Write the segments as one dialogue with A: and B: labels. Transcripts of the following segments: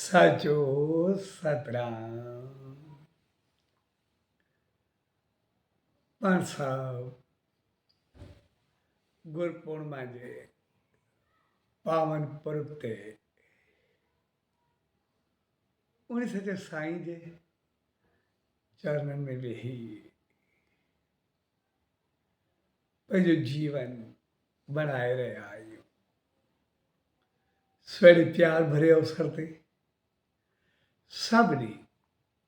A: साचो सतराम પણ સાહેબ ગુરપૂર્ણિમા જે પાવન પર્વ તે उन्हीं सचे साईं जे चरणन में वेही पंहिंजो जीवन बनाए रहिया आहियूं। स्वेड़े प्यार भरे अवसर ते सभिनी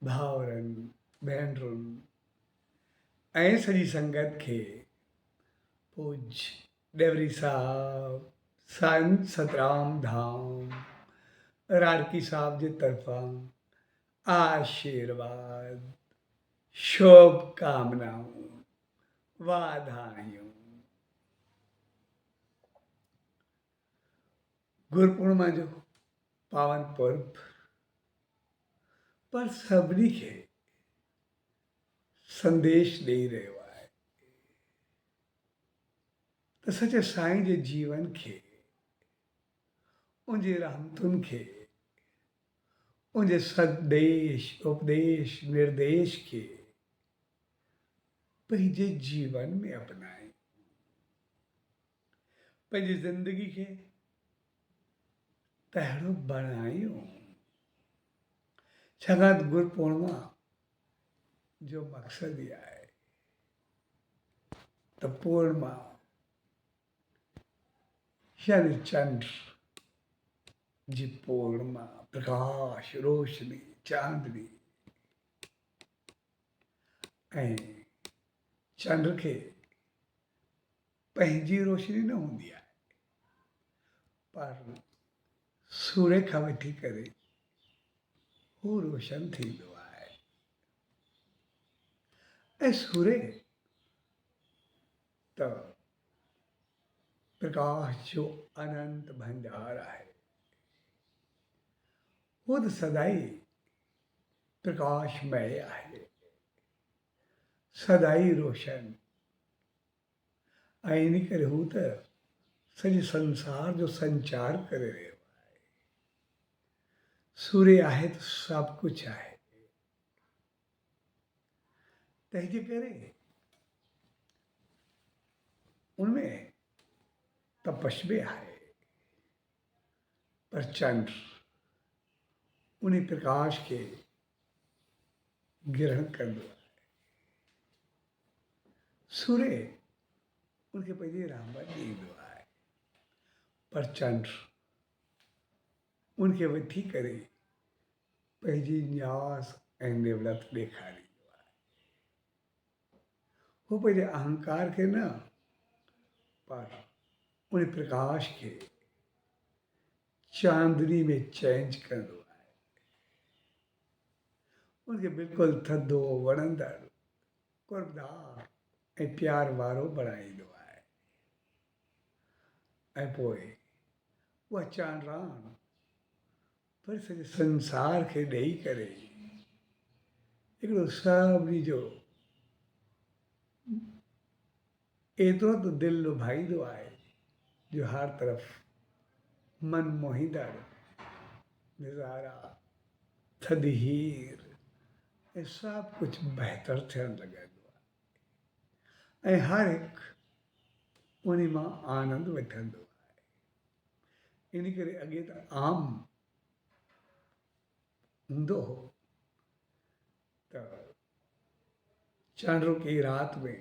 A: भाउरनि भेनरुनि ऐं सॼी संगत खे पूज डेवरी साहब संत सतराम धाम रारकी साहब जे तरफां आशीर्वाद शुभकामनाऊं वाधायूं। गुरुपूर्णिमा जो पावन पर्व पर सभिनी खे संदेश ॾेई रहियो आहे त सचे साईं जे जीवन खे उनजे रहमतुनि खे उनजे संदेश उपदेश निर्देश के पंहिंजे जीवन में अपनाएं, पंहिंजी ज़िंदगी खे तहिड़ो बणायूं। छाकाणि गुरु पूर्णिमा जो मक़सदु ई आहे त पूर्णिमा यानी चंड जी पूर्णिमा प्रकाश रोशनी चांदनी ऐं चंड खे पंहिंजी रोशनी न हूंदी आहे पर सूर्य खां वठी करे हू रोशन थींदो आहे ऐं सूर्य त प्रकाश जो अनंत भंडार आहे। हू त सदाई प्रकाशमय आहे, सदाई रोशन ऐं इन करे हू त सॼे संसार जो संचार करे रहियो आहे। सूर्य आहे त सभु कुझु आहे। तंहिंजे करे उनमें तपस्वी आहे पर चंड उन प्रकाश के ग्रहण कंदो आहे। सूर्य उनखे पंहिंजी रहमत ॾींदो आहे पर चंड उनखे वठी करे पंहिंजी न्यास ऐं निवड़त ॾेखारींदो आहे। हू पंहिंजे अहंकार खे न पर उन प्रकाश खे चांदनी में चेंज कंदो आहे। उनखे बिल्कुलु थधो वणंदड़ कुरदार ऐं प्यार वारो बणाईंदो आहे ऐं पोइ उहा चांडराण वरी सॼे संसार खे ॾेई करे हिकिड़ो सभिनी जो एतिरो त दिलि लुभाईंदो आहे जो हर तरफ़ मन मोहींदड़ नज़ारा थधी हीर ऐं सभु कुझु बहितर थियणु लॻंदो आहे ऐं हर हिकु उन मां आनंद वठंदो आहे। इन करे अॻे त आम हूंदो हो त चांड्रो की राति में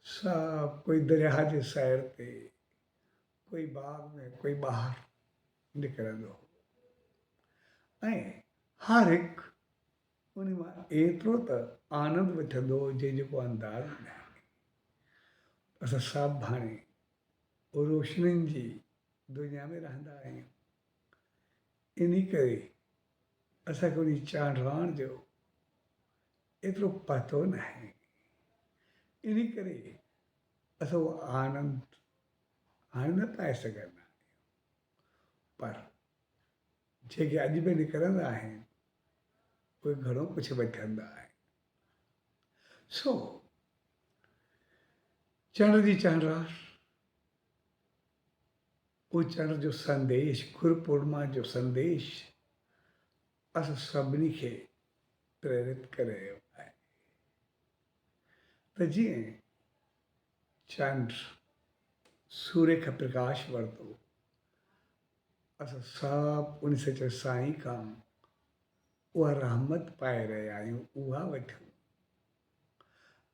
A: सब कोई दरिया जे सैर ते कोई बाग में कोई ॿाहिरि निकिरंदो हो ऐं हर हिकु उन मां एतिरो त आनंद वठंदो हो जंहिंजो को अंदाज़ न आहे। असां सभु हाणे रोशनियुनि जी दुनिया में रहंदा आहियूं। इन करे असांखे उन चांडराण जो एतिरो पतो न आहे। इन करे असां उहो आनंद हाणे न पाए सघंदा आहियूं पर जेके अॼु बि निकिरंदा आहिनि उहे घणो कुझु वठंदा आहिनि। सो चंड जी चांडराण उहो चंड जो संदेश गुरु पूर्णिमा जो संदेश असां सभिनी खे प्रेरित करे रहियो आहे त जीअं चंड सूर्य खां प्रकाश वरितो, असां सभु उन सच्चे साईं खां उहा रहमत पाए रहिया आहियूं, उहा वठूं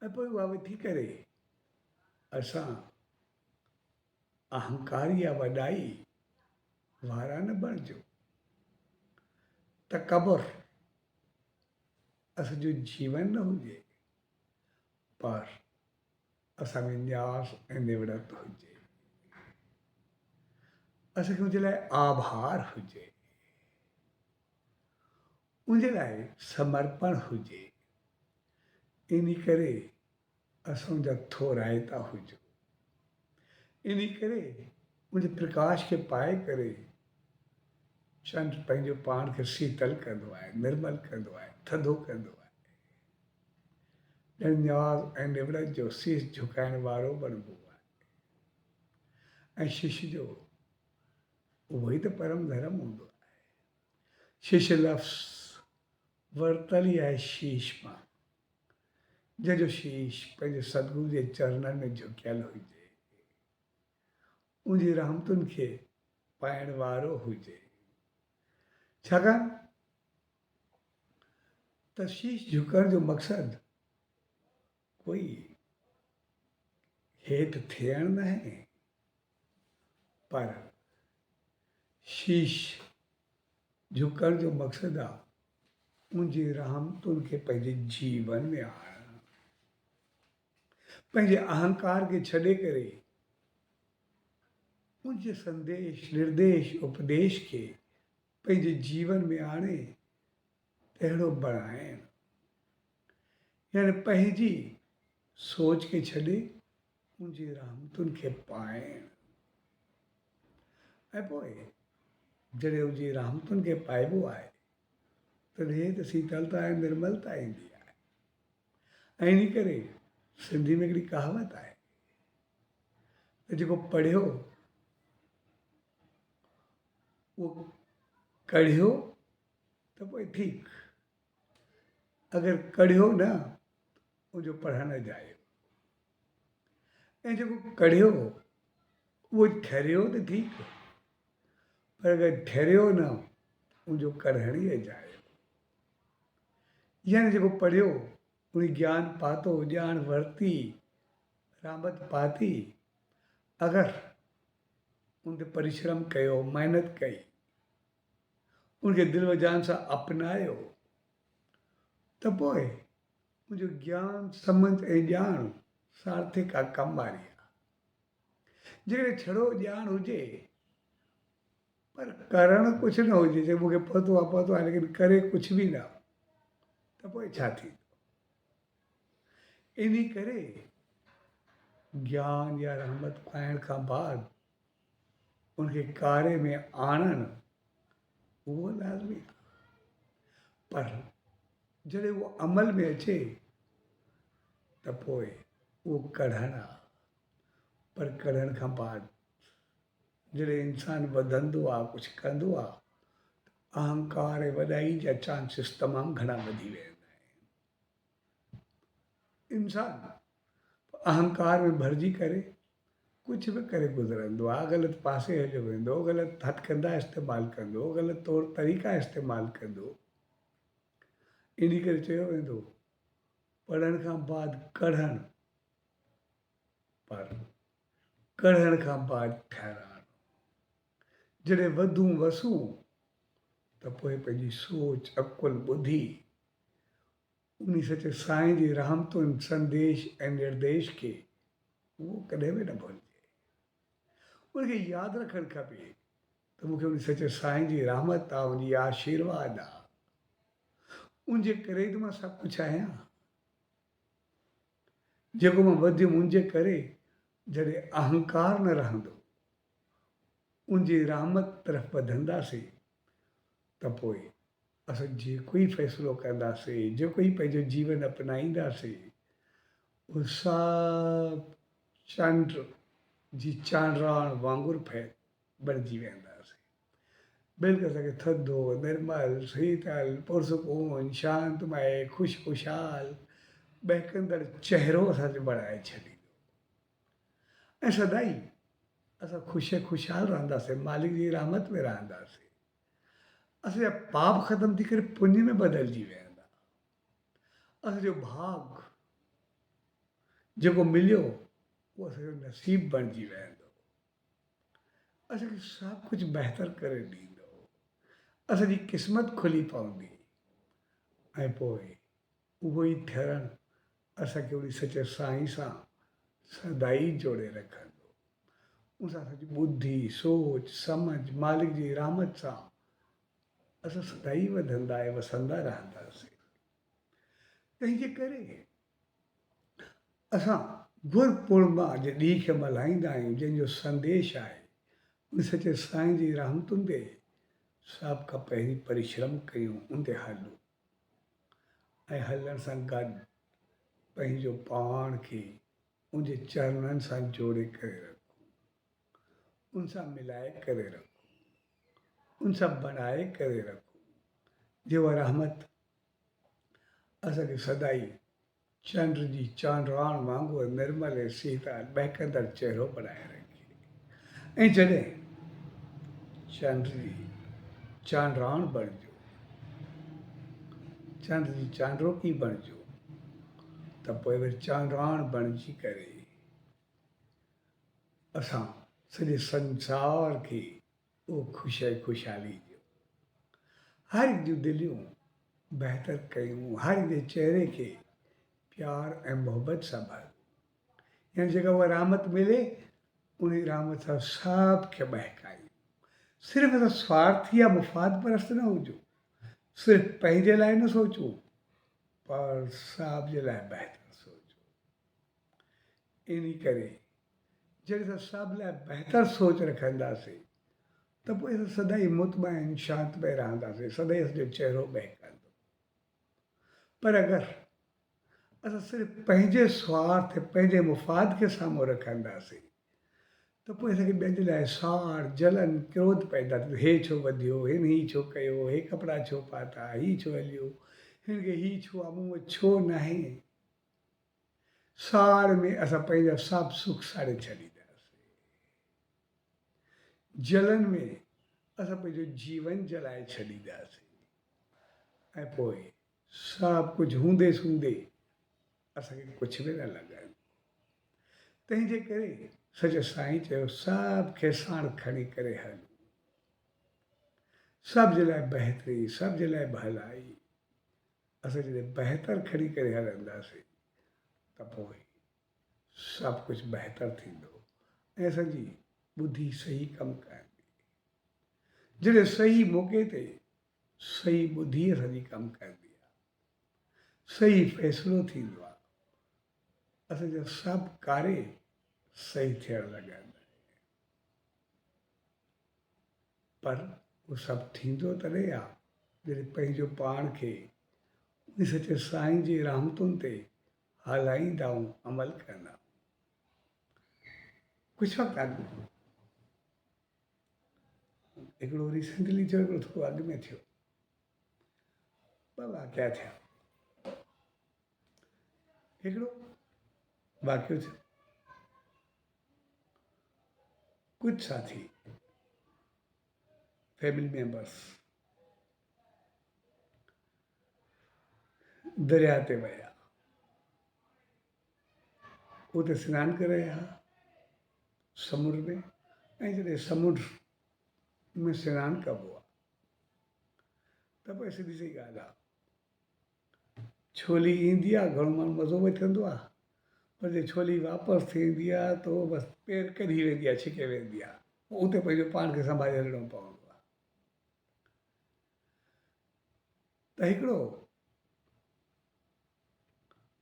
A: ऐं पोइ उहा वठी करे असां अहंकार या वॾाई वारा न बणिजो। तकबर असांजो जीवन न हुजे, पर असां में न्यास ऐं निवड़त हुजे, असांखे उनजे लाइ आभार हुजे, उनजे लाइ समर्पण हुजे। इन करे असां उनजा थोराइता हुजूं, इन करे उनजे प्रकाश खे पाए करे चंड पंहिंजो पाण खे शीतल कंदो आहे, निर्मल कंदो आहे, थधो कंदो आहे। ॼण न्याज़ ऐं निवड़त जो शीश झुकाइण वारो बणिबो आहे ऐं शिष्य जो उहो ई त परम धर्म हूंदो आहे। शिष्य लफ़्ज़ वरितल ई आहे शीश मां, जंहिंजो शीश पंहिंजे सतगुरू जे चरणनि में झुकियल हुजे, उनजी रहमतुनि खे पाइण वारो हुजे। छाकाणि त शीश झुकण जो मक़सदु कोई हेठि थियण न आहे, पर शीश झुकण जो मक़सदु आहे उनजी रहमतुनि खे पंहिंजे जीवन में आणणु, पंहिंजे अहंकार खे छॾे करे उनजे संदेश निर्देश उपदेश खे पंहिंजे जीवन में आणे तहिड़ो बणाइण, यानी पंहिंजी सोच खे छॾे उनजी रहमतुनि खे पाइण ऐं पोइ जॾहिं उनजी रहमतुनि खे पाइबो आहे तॾहिं त शीतलता ऐं निर्मलता ईंदी आहे। ऐं इन करे सिंधी में हिकिड़ी कहावत आहे त जेको पढ़ियो उहो कढ़ियो त पोइ ठीकु, अगरि कढ़ियो न उनजो पढ़णु जायो, ऐं जेको कढ़ियो उहो ठहिरियो त ठीकु, पर अगरि ठहिरियो न उनजो कढ़ण ई जायो। यानी जेको पढ़ियो उन ज्ञान पातो, ॼाण वरिती, रहमत पाती, अगरि उन ते परिश्रम कयो, महिनत कई, उनखे दिलि व जान सां अपनायो त पोइ मुंहिंजो ज्ञान सम्झ ऐं ॼाण सार्थिक आहे, कमु वारी आहे। जेकॾहिं छड़ो ॼाण हुजे पर करणु कुझु न हुजे, जे मूंखे पतो आहे लेकिन करे कुझु बि न, त पोइ छा थींदो? इन करे ज्ञान या रहमत पाइण खां बाद उनखे कार्य में आणणु उहो लाज़मी आहे, पर जॾहिं उहो अमल में अचे त पोइ उहो कढ़णु आहे। पर कढ़ण खां बाद जॾहिं इंसानु वधंदो आहे, कुझु कंदो आहे, अहंकार ऐं वॾाई जा चांसिस तमामु घणा वधी वेंदा आहिनि। इंसानु अहंकार में भरिजी करे कुझु बि करे गुज़रंदो आहे, ग़लति पासे हलियो वेंदो, ग़लति हथकंदा इस्तेमालु कंदो, ग़लति तौर तरीक़ा इस्तेमालु कंदो। इन करे चयो वेंदो पढ़ण खां बाद कढ़णु, पर कढ़ण खां बाद ठहिराइणु। जॾहिं वधूं वसूं त पोइ पंहिंजी सोच, अकुल, ॿुधी उन सचे साईं जी रहमतुनि, संदेश ऐं निर्देश खे उहो कॾहिं बि न भुलिजे। उनखे यादि रखणु खपे त मूंखे उन सचे साईं जी रहमत आहे, उनजी आशीर्वाद आहे, उनजे करे ई त मां सभु कुझु आहियां। जेको मां वधियुमि उनजे करे, जॾहिं अहंकार न रहंदो, उनजी रहमत तरफ़ वधंदासीं त पोइ असां जेको ई फ़ैसिलो कंदासीं, जेको ई पंहिंजो जीवन अपनाईंदासीं, उहो सभु चंड जी चांडराण वांगुरु बणिजी वेंदासीं। बिल्कुलु असांखे थधो, निर्मल, शीतल, पुरसकून, शांतमय, ख़ुशख़ुशाल, बहकंदड़ चहिरो असांजो बणाए छॾींदो। ऐं सदाई असां ख़ुशहाल रहंदासीं, मालिक जी रहमत में रहंदासीं। असांजा पाप ख़तम थी करे पुञ में बदिलजी वेंदा। असांजो भाग जेको मिलियो उहो असांजो नसीब बणिजी वेंदो। असांखे सभु कुझु बहितर करे ॾींदो। असांजी क़िस्मत खुली पवंदी। ऐं पोइ उहो ई थियणु असांखे उन सचे साईं सां सदाई जोड़े रखंदो। उन सां असांजी ॿुधी, सोच, सम्झ, मालिक जी रहमत सां असां सदाई वधंदा ऐं वसंदा रहंदासीं। तंहिंजे करे असां गुर पूर्णिमा जे ॾींहं खे मल्हाईंदा आहियूं, जंहिंजो संदेश आहे उन सचे साईं जी रहमतुनि ते सभ खां पहिरीं परिश्रम कयूं, उन ते हलूं ऐं हलण सां गॾु पंहिंजो पाण खे उनजे चरणनि सां जोड़े करे रखूं, उन सां मिलाए करे रखूं, उन सां बणाए करे रखूं, जो रहमत असांखे सदाई चंड जी चांडराण वांगुरु निर्मल ऐं शीतल बहकंदड़ चहिरो बनाए रखे। ऐं जॾहिं चंड जी चांडराण बणिजो, चंड जी चांडरोकी बणिजो, त पोइ वरी चांडराण बणिजी करे असां सॼे संसार खे उहो ख़ुशी ऐं ख़ुशहाली ॾियो। हर हिकु जूं दिलियूं बहितर कयूं, हर हिक जे चहिरे खे प्यार ऐं मोहबत सां भर। यानी जेका उहा रहमत मिले उन रहमत सां सभ खे बहकायूं। सिर्फ़ु असां स्वार्थी या मुफ़ाद परस्त न हुजूं, सिर्फ़ु पंहिंजे लाइ न सोचूं, पर सभ जे लाइ बहितर सोचूं। इन करे जॾहिं असां सभ लाइ बहितर सोच रखंदासीं त पोइ असां सदाई मुतमइन शांत में रहंदासीं, सदाई असांजो चहिरो बहकंदो। पर अगरि असां सिर्फ़ु पंहिंजे स्वार्थ, पंहिंजे मुफ़ाद खे साम्हूं रखंदासीं त पोइ असांखे ॿियनि जे लाइ साड़, जलन, क्रोध पैदा थींदो। हे छो वधियो, हिन ही छो कयो, हे कपिड़ा छो पाता, ही छो हलियो, हिनखे ही छो आहे, मूं वटि छो न आहे। साड़ में असां पंहिंजा सभु सुख साड़े छॾींदासीं। जलन में असां पंहिंजो जीवन जलाए छॾींदासीं। ऐं पोइ सभु कुझु हूंदे सूंदे असांखे कुझु बि न लॻंदो। तंहिंजे करे सचो साईं चयो, सभ खे साण खणी करे हल, सभ जे लाइ बहितरी, सभ जे लाइ भलाई। असां जॾहिं बहितर खणी करे हलंदासीं त पोइ सभु कुझु बहितर थींदो ऐं असांजी ॿुधी सही कमु कंदी। जॾहिं सही मौक़े ते सही ॿुधी असांजी कमु कंदी आहे, सही फ़ैसिलो थींदो आहे, असांजा सभु कार्य सही थियणु लॻंदा। पर उहो सभु थींदो तॾहिं आहे जॾहिं पंहिंजो पाण खे उन सचे साईं जी रहमतुनि ते हलाईंदा ऐं अमल कंदा। कुझु वक़्तु अॻु हिकिड़ो रिसेंटली थियो, हिकिड़ो थोरो अॻु में थियो, ॿ वाक़िया थिया। हिकिड़ो वाक़ियो थियो, कुझु साथी फैमिली मेंबर्स दरिया ते विया, उते सनानु करे आया समुंड में। ऐं जॾहिं समुंड में सनानु कबो आहे त पोइ सिधी सी ॻाल्हि आहे, छोली ईंदी आहे, घणो माण्हू मज़ो वठंदो आहे, पर जे छोली वापसि थींदी आहे त उहो बसि पेर कढी वेंदी आहे, छिके वेंदी आहे। उते पंहिंजो पाण खे संभाले हलिणो पवंदो आहे। त हिकिड़ो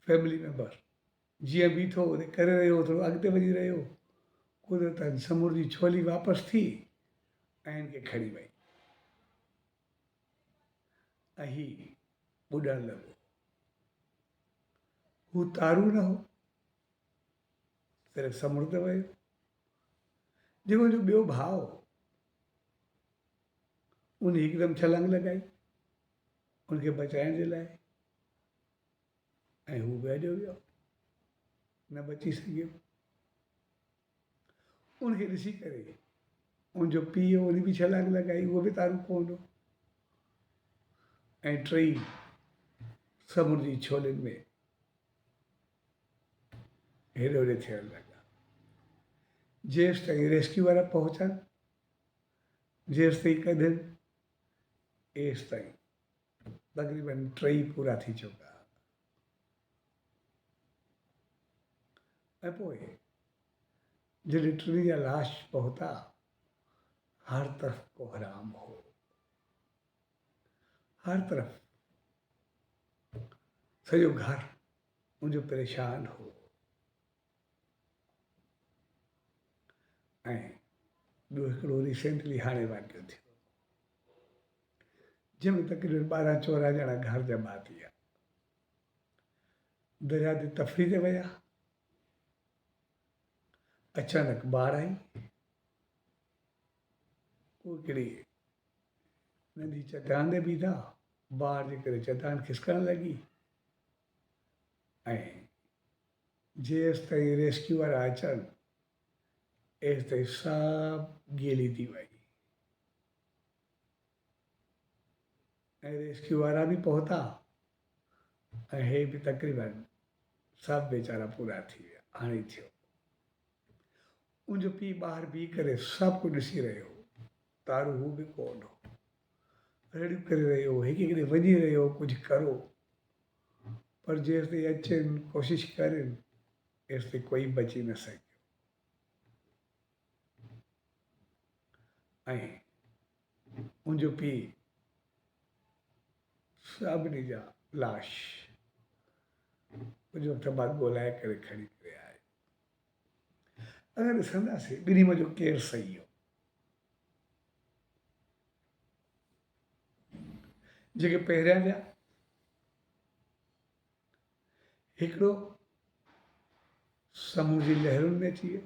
A: फैमिली मेंबर जीअं बीठो उते करे रहियो, थोरो अॻिते वञी रहियो, कुदरतनि समुंड जी छोली वापसि थी ऐं हिनखे खणी वई ऐं हीउ ॿुॾणु लॻो। हू तारू न हो, सिर्फ़ु समुंड ते वियो। जेको जो ॿियो भाउ उन हिकदमि छलांग लॻाई, उनखे बचाइण जे लाइ, ऐं हू बि अॼु वियो, न बची सघियो। उनखे ॾिसी करे उनजो पीउ उन बि छलांग लॻाई, उहो बि तारू पवंदो, ऐं टई समुंड जी छोलनि में हेॾे होॾे थियण लॻा। जेसि ताईं रेस्क्यू वारा पहुचनि, जेसि ताईं कढनि, एसि ताईं तक़रीबन 3 पूरा थी चुका। ऐं पोइ जॾहिं टिनी जा लाश पहुता, हर तरफ़ कोहराम हो, हर तरफ़ सॼो घर मुंहिंजो परेशान हो। ऐं ॿियो हिकिड़ो रिसेंटली हाणे वाक़ियो थियो, जंहिंमें तक़रीबन 12-14 ॼणा घर जमा थी विया, दरिया ते तफ़री ते विया, अचानक बाढ़ आई, उहो हिकिड़ी नंढी चट्टान ते बीठा, बाढ़ जे करे चट्टान खिसकण लॻी, ऐं जेसि ताईं रेस्क्यू वारा अचनि, एसि ताईं सभु गेली थी वई, ऐं रेस्क्यू वारा बि पहुता, ऐं हे बि तक़रीबन सभु वेचारा पूरा थी विया। हाणे थियो, मुंहिंजो पीउ ॿाहिरि बीह करे सभु कुझु ॾिसी रहियो हो, तारू हू बि कोन हो, रड़ियूं करे रहियो, हिकु हिकिड़े वञी रहियो कुझु करो, पर जेसि ताईं अचनि, कोशिशि कनि, एसि ताईं कोई बची न सघियो। ऐं मुंहिंजो पीउ सभिनी जा लाश कुझु वक़्त बाद ॻोल्हाए करे खणी करे आए। अगरि ॾिसंदासीं ॿिन्ही में जो केरु सही हो, जेके पहिरियां जा, हिकिड़ो समुंड जी लहरुनि में अची वियो,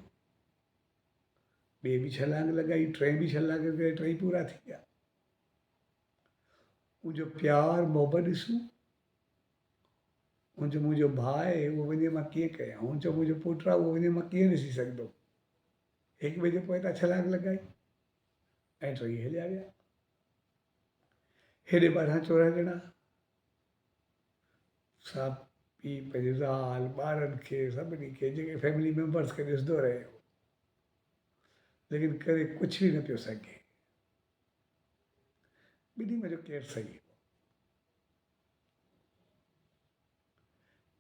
A: ॿिए बि छलांग लॻाई, टे बि छलांग लॻाई, 3 पूरा थी विया। मुंहिंजो प्यारु मोहबत ॾिसूं, मुंहिंजो भाउ आहे, उहो वञे मां कीअं कयां, मुंहिंजो पुटु आहे, उहो वञे मां कीअं ॾिसी सघंदो, हिक ॿिए जे पोइतां छलांग लॻाई, ऐं 3 हलिया विया। हेॾे 12-14 ॼणा, सभु पीउ पंहिंजे ज़ाल ॿारनि खे, सभिनी खे, जेके फैमिली मेंबर्स खे ॾिसंदो रहियो, लेकिन करे कुझु बि न पियो सघे। ॿिन्ही में जो केरु सही हो,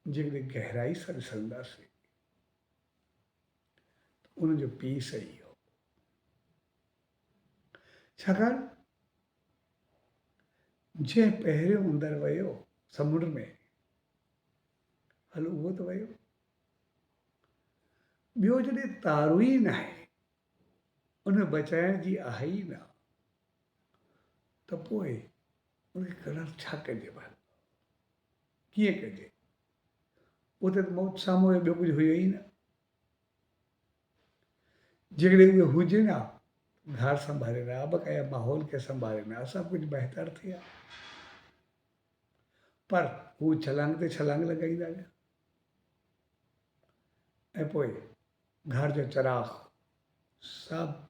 A: जेकॾहिं गहराई सां ॾिसंदासीं, उनजो पीउ सही हो, छाकाणि जंहिं पहिरियों अंदरि वियो समुंड में, हलो उहो त वियो, ॿियो जॾहिं तारू ई न आहे, उन बचाइण जी आहे ई न, त पोइ उनखे करणु छा कजे, भला कीअं कजे, उते त मौत साम्हूं ॿियो कुझु हुयो ई न। जेकॾहिं उहे हुजनि हा, घर संभाले रहा, बक़ाया माहौल खे संभाले रहा, सब कुझु बहितर थी विया, पर हू छलांग ते छलांग लॻाईंदा विया, ऐं पोइ घर जो चिराग सभु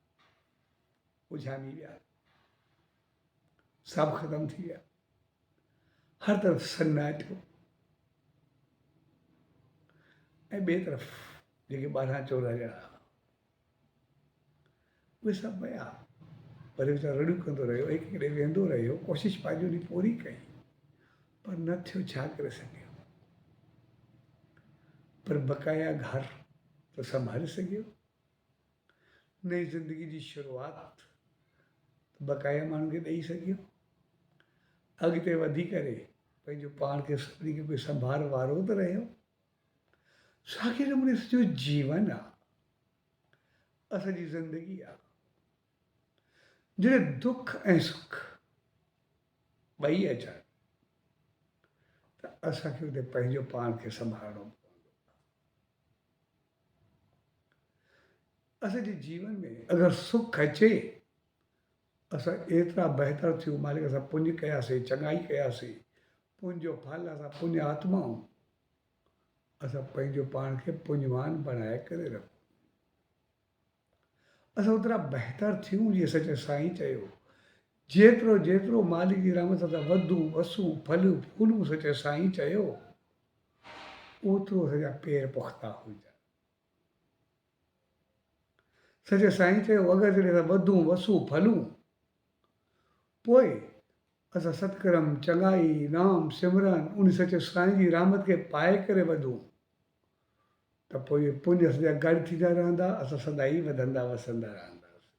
A: उझामी विया, सभु ख़तमु थी विया, हर तरफ़ सन्नाटो, ऐं ॿिए तरफ़ जेके 12-14 ॼणा, उहे सभु विया, पर वीचारो रड़ियूं कंदो रहियो, हिकु हिकिड़े वेंदो रहियो, कोशिशि पंहिंजी पूरी कई, पर न थियो, छा करे सघियो, पर बक़ाया घर त संभाले सघियो, नई ज़िंदगी जी शुरूआति बक़ाया माण्हुनि खे ॾेई सघियो, अॻिते वधी करे पंहिंजो पाण खे सभिनी खे कोई संभाल वारो त रहियो। साॻिए नमूने सॼो जीवन आहे, असांजी ज़िंदगी आहे, जॾहिं दुख ऐं सुख ॿई अचनि, त असांखे उते पंहिंजो पाण खे संभालणो पवंदो। असांजे जीवन में अगरि सुख अचे, असां एतिरा बहितर थियूं, मालिक असां पुञ कयासीं, चङाई कयासीं, पुञ जो फल असां पुञ आत्माऊं, असां पंहिंजो पाण खे पुञवान बणाए करे रखूं। असां ओतिरा बहितर थियूं, जीअं सच साईं चयो, जेतिरो जेतिरो मालिक जी रहमत सां वधूं वसूं फलूं फूलूं, सच साईं चयो, ओतिरो असांजा पेर पुख़्ता हुजनि। सच साईं चयो, अगरि जॾहिं असां वधूं वसूं फलूं, पोइ असां सतकर्म चङाई नाम सिमरन उन सच साईं जी रहमत खे पाए करे वधूं, त पोइ इहे पुञ असांजा गॾु थींदा रहंदा, असां सदाई वधंदा वसंदा रहंदासीं।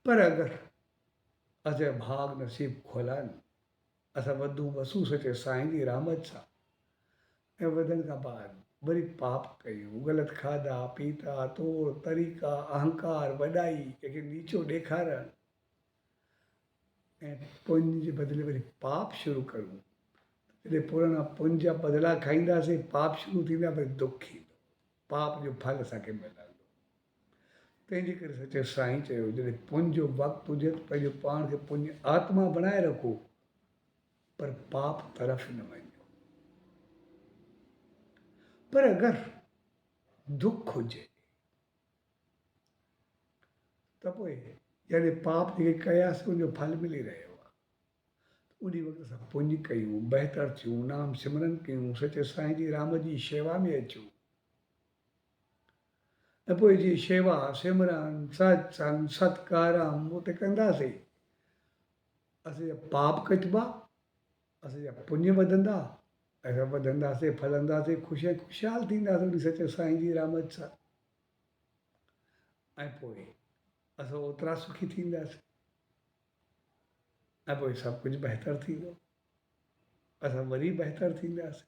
A: पर अगरि असांजा भाग नसीब खोलनि, असां वधूं वसूं सचे साईं जी रहमत सां, ऐं वधण खां बाद वरी पाप कयूं, ग़लति खाधा पीता तोड़ तरीक़ा अहंकार वॾाई, कंहिंखे नीचो ॾेखारणु, ऐं पुञ जे बदिले वरी पाप शुरू करूं, जॾहिं पुराणा पुञ जा बदिला खाईंदासीं, पाप शुरू थींदा, वरी दुख ईंदो, पाप जो फल असांखे मिलंदो। तंहिंजे करे सचे साईं चयो, जॾहिं पुञ जो वक़्तु हुजे त पंहिंजो पाण खे पुञ आत्मा बणाए रखो, पर पाप तरफ़ न वञो। पर अगरि दुख हुजे त पोइ जॾहिं पाप जेके कयासीं उनजो फल मिली रहियो आहे, उन वक़्तु असां पुञ कयूं, बहितर थियूं, नाम सिमरन कयूं, सचे साईं जी रहमत जी शेवा में अचूं, ऐं पोइ जी शेवा सिमरन सत्संग सत्कारम उते कंदासीं, असांजा पाप कटिबा, असांजा पुञ वधंदा, असां वधंदासीं फलंदासीं, ख़ुशहाल थींदासीं उन सचे साईं जी रहमत सां, ऐं पोइ असां ओतिरा सुखी थींदासीं, ऐं पोइ सभु कुझु बहितर थींदो, असां वरी बहितर थींदासीं।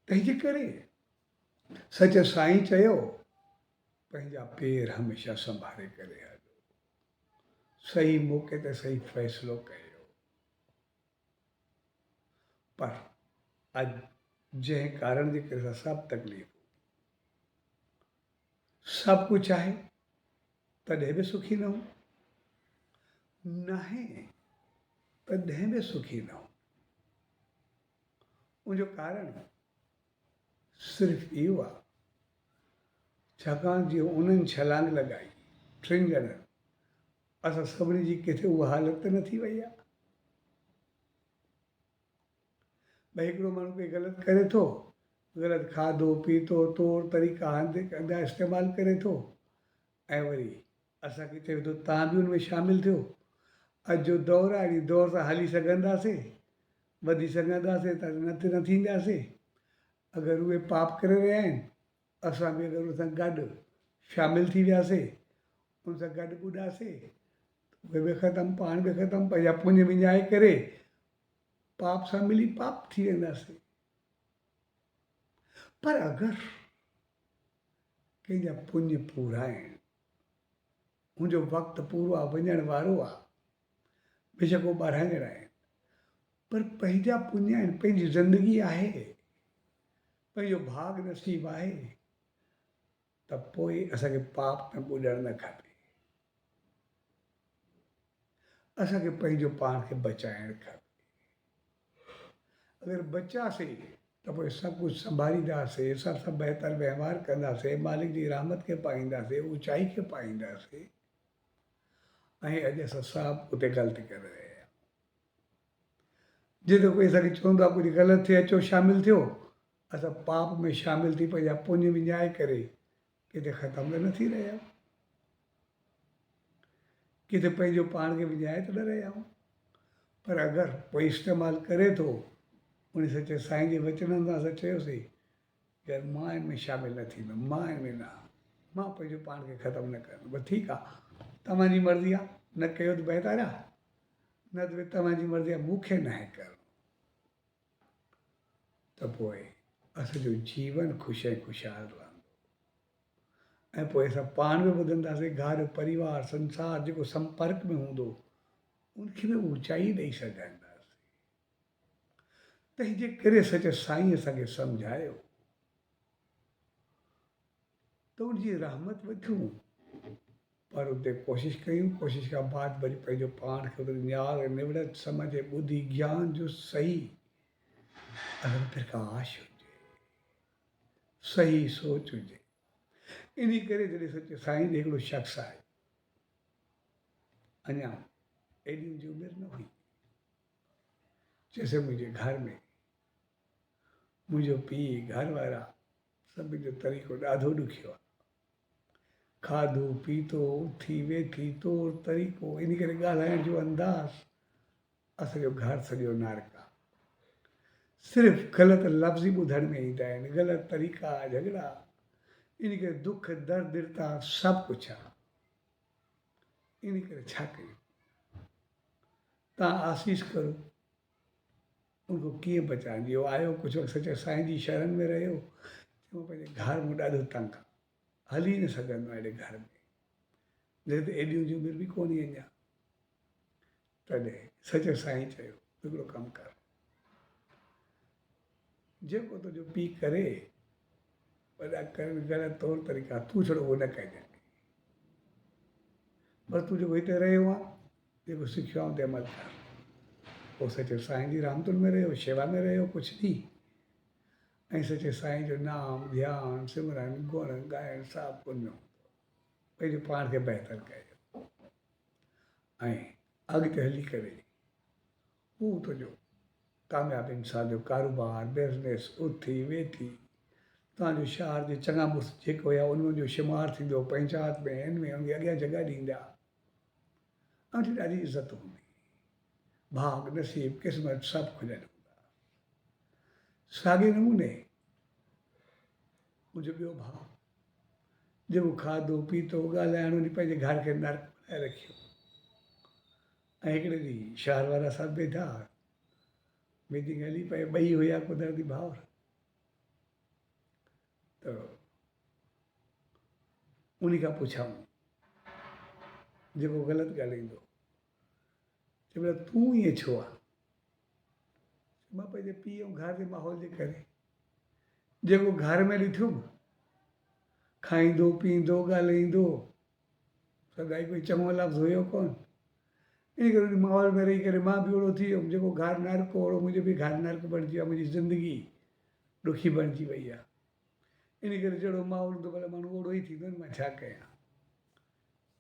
A: तंहिंजे करे सच साईं चयो, पंहिंजा पेर हमेशह संभाले करे हलो, सही मौक़े ते सही फ़ैसिलो कयो। पर अॼु जंहिं कारण जे करे असां सभु तकलीफ़ूं, सभु कुझु आहे तॾहिं बि सुखी न हूं, नाहे तॾहिं बि सुखी न हूं, उनजो कारण सिर्फ़ु इहो आहे, छाकाणि जीअं उन्हनि छलांग लॻाई टिनि ॼणनि, असां सभिनी जी किथे उहा हालत त न थी वई आहे। भई हिकिड़ो माण्हू कोई ग़लति करे थो, ग़लति खाधो पीतो तौर तरीक़ा हंधा इस्तेमालु करे थो, ऐं वरी असांखे चए थो तव्हां बि हुन में शामिलु थियो, अॼु जो दौरु आहे, अहिड़ी दौर सां हली सघंदासीं, वधी सघंदासीं त न थींदासीं। अगरि उहे पाप करे रहिया आहिनि, असां बि अगरि उन सां गॾु शामिलु थी वियासीं, उन सां गॾु ॿुॾासीं, उहे बि ख़तमु, पाण बि ख़तमु, पंहिंजा पुञ विञाए करे पाप सां मिली पाप थी वेंदासीं। पर अगरि कंहिंजा पुञ पूरा आहिनि, मुंहिंजो वक़्तु पूरो आहे, वञण वारो आहे, बेशक उहो ॿारहं ॼणा आहिनि, पर पंहिंजा पुञ आहिनि, पंहिंजी ज़िंदगी आहे, पंहिंजो भाग नसीब आहे, त पोइ असांखे पाप में ॿुॾणु न खपे। असांखे पंहिंजो पाण खे बचाइणु खपे। अगरि बचासीं त पोइ सभु कुझु संभालींदासीं, सभ सां बहितर व्यवहार कंदासीं, मालिक जी रहमत खे पाईंदासीं, ऊचाई खे पाईंदासीं। ऐं अॼु असां सभु उते ग़लती करे रहिया आहियूं। जिते कोई असांखे चवंदो आहे कुझु ग़लति थिए अचो शामिलु थियो, असां पाप में शामिलु थी पंहिंजा पुञ विञाए करे किथे ख़तमु त न थी रहिया आहियूं, किथे पंहिंजो पाण खे विञाए त न रहिया आहियूं। पर अगरि कोई इस्तेमालु करे थो, उन सचे साईं जे वचननि सां असां चयोसीं यार मां हिन में शामिलु न थींदुमि, मां हिन में न, मां पंहिंजो पाण खे ख़तमु न कंदुमि, बसि ठीकु आहे, तव्हांजी मर्ज़ी आहे, न कयो त बहितर आहे, न त वरी तव्हांजी मर्ज़ी आहे, मूंखे न आहे करिणो, त पोइ असांजो जीवन ख़ुशि ऐं ख़ुशहाल रहंदो, ऐं पोइ असां पाण बि वधंदासीं, घर परिवार संसार जेको संपर्क में हूंदो उनखे बि ऊचाई ॾेई सघंदासीं। तंहिंजे करे सच साईं असांखे सम्झायो त उनजी रहमत वठूं, पर उते कोशिश कयूं, कोशिश खां बाद वरी पंहिंजो पाण खे उते न्यार निवड़त समझ ॿुधी ज्ञान जो सही अगरि प्रकाश हुजे, सही सोच हुजे। इन करे जॾहिं सचे साईं ॾे हिकिड़ो शख़्स आहे, अञा एॾी मुंहिंजी उमिरि न हुई, जैसे मुंहिंजे घर में मुंहिंजो पीउ, घर वारा, सभिनि जो तरीक़ो ॾाढो ॾुखियो आहे। खाधो पीतो, उथी वेठी, तौर तरीक़ो, इन करे ॻाल्हाइण जो अंदाज़, असांजो घर सॼो नरक आहे। सिर्फ़ु ग़लति लफ़्ज़ ई ॿुधण में ईंदा आहिनि, ग़लति तरीक़ा, झगड़ा, इन करे दुख दर्द दिरता सभु कुझु आहे। इन करे छा कयूं? तव्हां आसीस करो, उनको कीअं बचाइण जो आयो कुझु वक़्तु सचे साईं जी शरण में रहियो, चयो पंहिंजे घर में ॾाढो तंग आहे, हली न सघंदो आहे एॾे घर में, जॾहिं त एॾी जी उमिरि बि कोन्हे अञा। तॾहिं सचे साईं चयो हिकिड़ो कमु कर, जेको तुंहिंजो पीउ करे, वॾा करनि ग़लति तौर तरीक़ा, तूं छड़ो उहो न कजांइ, बसि तूं जेको हिते रहियो आहे, जेको सिखियो आहे ते अमल कर। पोइ सचे साईं जी रामतुल में रहियो, शेवा में रहियो कुझु ॾींहुं, ऐं सचे साईं जो नाम ध्यानु सिमरन गुण ॻाइण सभु पुञो, पंहिंजे पाण खे बहितर कयो, ऐं अॻिते हली करे हू तुंहिंजो कामयाबु इंसान जो कारोबार बिज़नेस उथी वेठी, तव्हांजो शहर जे चङा मुड़ुस जेके हुया उन्हनि जो शुमार थींदो, पंचायत में हिन में उनखे अॻियां जॻह ॾींदा, ऐं उनजी ॾाढी इज़त हूंदी, भाग नसीब क़िस्मत सभु खुलियल हूंदा। साॻे नमूने मुंहिंजो ॿियो भाउ, जेको खाधो पीतो ॻाल्हाइण, उन पंहिंजे घर खे नर्क बणाए रखियो। ऐं हिकिड़े ॾींहुं शहर वारा सभु वेठा, मीटिंग हली पए, ॿई हुया कुदरती भाउर, त उन खां पुछाऊं, जेको ग़लति ॻाल्हाईंदो, चई भला तूं ईअं छो आहे? मां पंहिंजे पीउ ऐं घर जे माहौल जे करे, जेको घर में ॾिठुमि, खाईंदो पीअंदो ॻाल्हाईंदो, सदाई कोई चङो लफ़्ज़ हुयो कोन, इन करे उन माहौल में रही करे मां बि ओहिड़ो थी वियुमि, जेको घर नर्क ओहिड़ो मुंहिंजो बि घर नर्क बणिजी वियो आहे, मुंहिंजी ज़िंदगी ॾुखी बणिजी वई आहे। इन करे जहिड़ो माहौल हूंदो भला माण्हू ओहिड़ो ई थींदो न, मां छा कयां?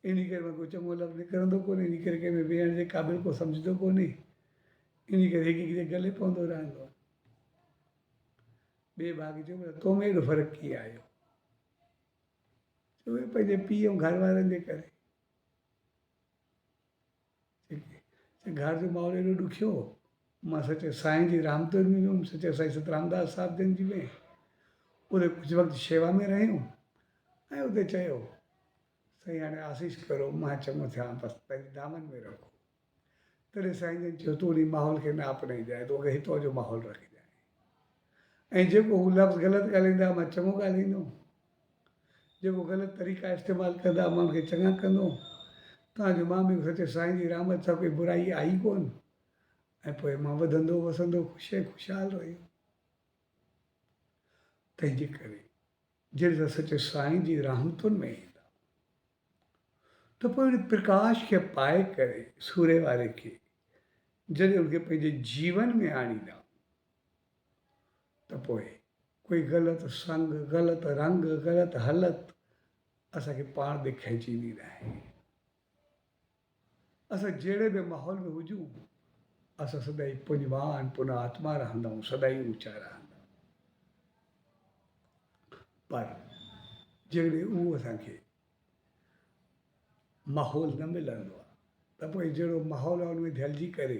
A: इन करे मां कोई चङो लफ़्ज़ निकिरंदो कोन्हे, इन करे कंहिंमें वेहण जे क़ाबिल को सम्झंदो कोन्हे, इन करे हिकु जे गले पवंदो रहंदो आहे। ॿिए भाउ खे चयो भला तो में एॾो फ़र्क़ु कीअं आयो? चयो पंहिंजे पीउ ऐं घर वारनि जे करे, घर जो माहौल एॾो ॾुखियो, मां सचे साईं जी रामतुल में वियुमि, सचे साईं सतरामदास साहिब जन जी में, उते कुझु वक़्तु शेवा में रहियूं, ऐं उते चयो साईं हाणे आसीस करो, मां चङो थियां, बसि पंहिंजे दामन में रखो। तॾहिं साईं जन चयो तूं उन माहौल खे न अपनाइजांइ, तोखे हितां जो माहौल रखिजांइ, ऐं जेको हू लफ़्ज़ ग़लति ॻाल्हाईंदा मां चङो ॻाल्हाईंदुमि, जेको ग़लति तरीक़ा इस्तेमालु कंदा मां उनखे चङा कंदुमि, तव्हांजो मां बि सचे साईं जी रहमत सां कोई बुराई आई कोन, ऐं पोइ मां वधंदो वसंदो ख़ुशि ख़ुशहाल रहियो। तंहिंजे करे जॾहिं त सचे साईं जी रहमतुनि में ईंदा, त पोइ उन प्रकाश खे पाए करे सूर्य वारे खे जॾहिं उनखे पंहिंजे जीवन में आणींदा, त पोइ कोई ग़लति संग, ग़लति रंग, ग़लति हालत असांखे पाण ॾे खिचींदी न आहे। असां जहिड़े बि माहौल में हुजूं, असां सदाई पुञवान पुन आत्मा रहंदा आहियूं, सदाई ऊचा रहंदा। पर जॾहिं उहो असांखे माहौल न मिलंदो आहे, त पोइ जहिड़ो माहौल आहे उनमें ढलिजी करे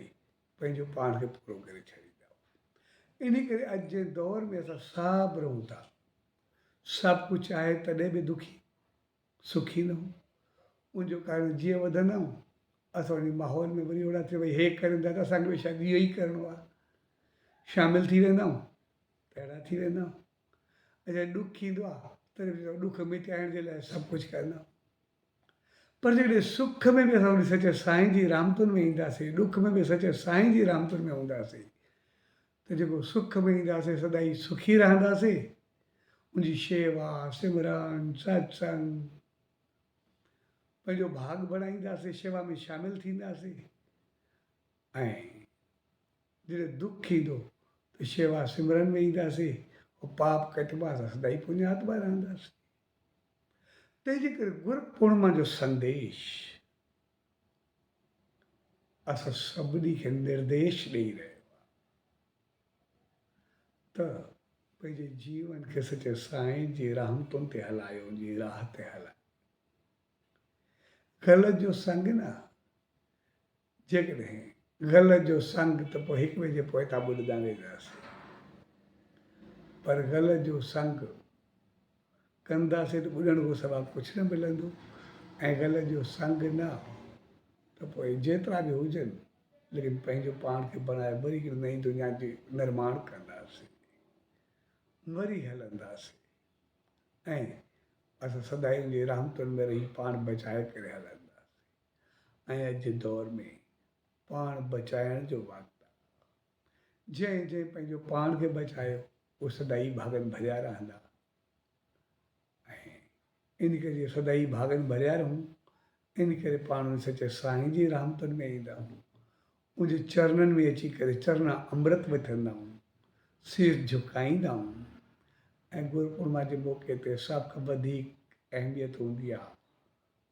A: पंहिंजो पाण खे पूरो करे छॾींदा। इन करे अॼु जे दौर में असां सभु रहूं था, सभु कुझु आहे तॾहिं बि दुखी सुखी न हूं। उनजो कारण जीअं वधंदा आहियूं, असां उन माहौल में वरी ओड़ा थियो भई हे करनि था त असांखे बि शायदि इहो ई करिणो आहे, शामिलु थी वेंदा आहियूं, त अहिड़ा थी वेंदा आहियूं। ऐं जॾहिं ॾुखु ईंदो आहे तॾहिं ॾुखु मिटाइण जे लाइ सभु कुझु कंदा आहियूं। पर जॾहिं सुख में बि असां उन सचे साईं जी रामतुनि में ईंदासीं, ॾुख में बि सचे साईं जी रामतुनि में हूंदासीं, त जेको सुख में ईंदासीं सदाई सुखी रहंदासीं, उनजी शेवा सिमरन सत्संग पंहिंजो भाग बढ़ाईंदासीं, शेवा में शामिल थींदासीं। ऐं जॾहिं दुख ईंदो त शेवा सिमरन में ईंदासीं, ऐं पाप कटिबा त सदाई पुञात्मा रहंदासीं। तंहिंजे करे गुरू पूर्णिमा जो संदेश असां सभिनी खे निर्देश ॾेई रहियो आहे त पंहिंजे जीवन खे सचे साईं जी रहमतुनि ते हलायो, जी राह ते हलायो। ग़लति जो संग न, जेकॾहिं ग़लति जो संग त पोइ हिक ॿिए जे पोइतां ॿुॾंदा वेंदासीं, पर ग़लति जो संग कंदासीं त ॿुॾण खां सवाइ कुझु न मिलंदो। ऐं ग़लति जो संग न त पोइ जेतिरा बि हुजनि, लेकिन पंहिंजो पाण खे बनाए वरी हिकिड़ी नई दुनिया जी निर्माण कंदासीं, वरी हलंदासीं ऐं असां सदाई जी रहमतुनि में रही पाण बचाए करे हलंदासीं। ऐं अॼु जे दौर में पाण बचाइण जो वक़्तु आहे। जंहिं जंहिं पंहिंजो पाण खे बचायो उहे सदाई भागनि भरिया रहंदा। ऐं इन करे सदाई भागनि भरिया रहूं, इन करे पाण सचे साईं जी रहमतुनि में ईंदा आहियूं, उनजे चरणनि में अची करे चरण अमृत वठंदा आहियूं, सिर झुकाईंदा आहियूं। ऐं गुरू पूर्णिमा जे मौक़े ते सभ खां वधीक अहमियत हूंदी आहे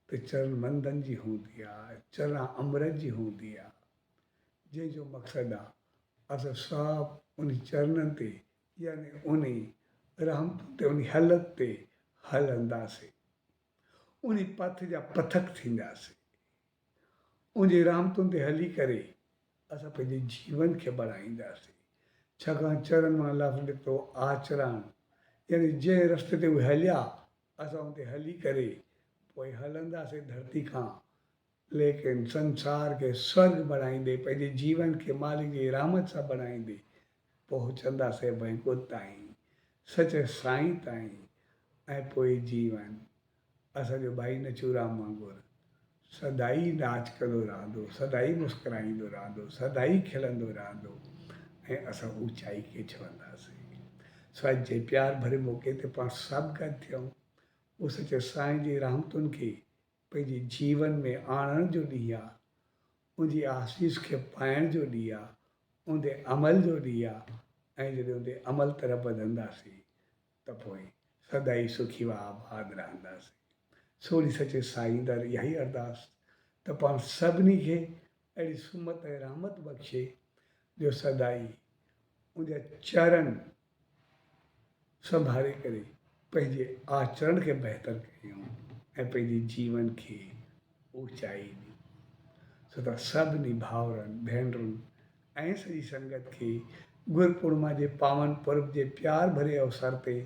A: त चरण मंदन जी हूंदी आहे, चरण अमृत जी हूंदी आहे, जंहिंजो मक़सदु आहे असां सभु उन चरणनि ते यानी उन रहमतुनि ते, उन हलत ते हलंदासीं, उन पथ जा पथक थींदासीं। उनजी रहमतुनि ते हली करे असां पंहिंजे जीवन खे बढ़ाईंदासीं। छाकाणि चरण मां लफ़्ज़ निकितो आचरण, यानी जंहिं रस्ते ते उहे हलिया असां उन ते हली करे पोइ हलंदासीं धरती खां, लेकिन संसार खे स्वर्ग बणाईंदे, पंहिंजे जीवन खे मालिक जी रहमत सां बणाईंदे पहुचंदासीं वैकुंठ ताईं, सचे साईं ताईं। ऐं पोइ जीवन असांजो भाई नचूराम वांगुरु सदाई नाच कंदो रहंदो, सदाई मुस्कुराईंदो रहंदो, सदाई खिलंदो रहंदो ऐं असां ऊचाई खे छुहंदासीं। सो अॼु जे प्यार भरे मौक़े ते पाण सभु गॾु थियूं, उहो सचे साईं जी रहमतुनि खे पंहिंजे जीवन में आणण जो ॾींहुं आहे, उनजी आसीस खे पाइण जो ॾींहुं आहे, उनजे अमल जो ॾींहुं आहे। ऐं जॾहिं उनजे अमल तरफ़ वधंदासीं त पोइ सदाई सुखी व आबाद रहंदासीं। सोनी सचे साईं दर इहा ई अरदास त पाण सभिनी खे अहिड़ी सुमत ऐं रहमत बख़्शे जो सदाई उनजा चरण संभाले करे पंहिंजे आचरण खे बहितर कयूं ऐं पंहिंजे जीवन खे ऊचाई ॾियूं। छो त सभिनी भाउरनि भेनरुनि ऐं सॼी संगत खे गुरू पूर्णिमा जे पावन पर्व जे प्यार भरे अवसर ते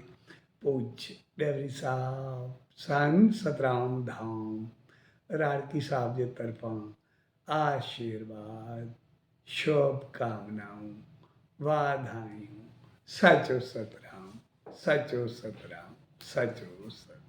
A: पूज्य डेवरी साहब संत सतराम धाम राणकी साहब जे तरफ़ां आशीर्वाद, शुभकामनाऊं, वाधायूं। सचो सतराम, सचो सतराम, सचो सतराम।